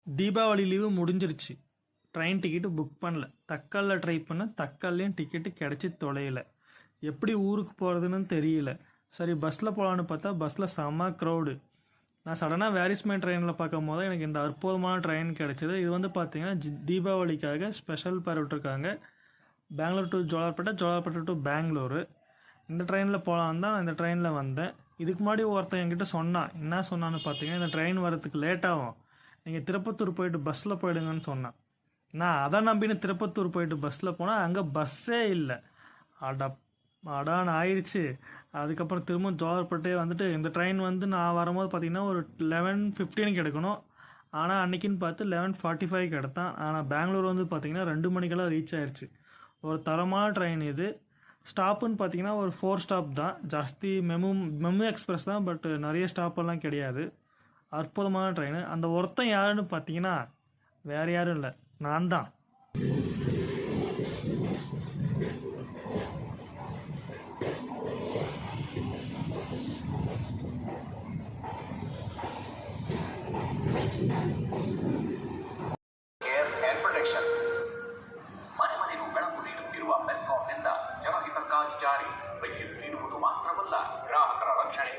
Deepavali leave முடிஞ்சிருச்சு. Train ticket book பண்ணல. தக்கலில் try பண்ணேன். தக்கல்லையும் டிக்கெட்டு கிடச்சி தொலையல. எப்படி ஊருக்கு போகிறதுன்னு தெரியல. சரி பஸ்ஸில் போகலான்னு பார்த்தா பஸ்ஸில் செம்ம க்ரௌடு. நான் சடனாக வேரிஸ்மே ட்ரெயினில் பார்க்கும் போது எனக்கு இந்த அற்புதமான ட்ரெயின் கிடச்சிது. இது வந்து பார்த்திங்கன்னா தீபாவளிக்காக ஸ்பெஷல் பேர் விட்டுருக்காங்க. Bangalore to Jolarpettai, Jolarpettai to Bengaluru. இந்த ட்ரெயினில் போகலான்னு தான் நான் இந்த ட்ரெயினில் வந்தேன். இதுக்கு முன்னாடி ஒருத்தன் என்கிட்ட சொன்னான். என்ன சொன்னான்னு பார்த்தீங்கன்னா, இந்த ட்ரெயின் வரத்துக்கு லேட் ஆகும், நீங்கள் திருப்பத்தூர் போயிட்டு பஸ்ஸில் போயிடுங்கன்னு சொன்னான். நான் அதை நம்பின்னு திருப்பத்தூர் போயிட்டு பஸ்ஸில் போனால் அங்கே பஸ்ஸே இல்லை. அடான்னு ஆயிடுச்சு. அதுக்கப்புறம் திரும்ப ஜோலார்பேட்டையே வந்துட்டு இந்த ட்ரெயின் வந்து நான் வரும்போது பார்த்திங்கன்னா ஒரு 11:15 எடுக்கணும். ஆனால் அன்றைக்கின்னு பார்த்து 11:45 எடுத்தான். ஆனால் பெங்களூர் வந்து பார்த்திங்கன்னா 2 மணிக்கெல்லாம் ரீச் ஆயிடுச்சு. ஒரு தரமான ட்ரெயின் இது. ஸ்டாப்புன்னு பார்த்தீங்கன்னா ஒரு 4 ஸ்டாப் தான். ஜாஸ்தி மெமு எக்ஸ்பிரஸ் தான், பட் நிறைய ஸ்டாப்பெல்லாம் கிடையாது. அற்புதமான ட்ரெயின். அந்த ஒருத்தன் யாருன்னு பார்த்தீங்கன்னா வேறு யாரும் இல்லை, நான் தான். ಮನೆ ಮನೆಗೂ ಬೆಳಕು ನೀಡುತ್ತಿರುವ ಮೆಸ್ಕಾಂನಿಂದ ಜನಹಿತಕ್ಕಾಗಿ ಜಾರಿ. ವಿದ್ಯುತ್ ನೀಡುವುದು ಮಾತ್ರವಲ್ಲ, ಗ್ರಾಹಕರ ರಕ್ಷಣೆ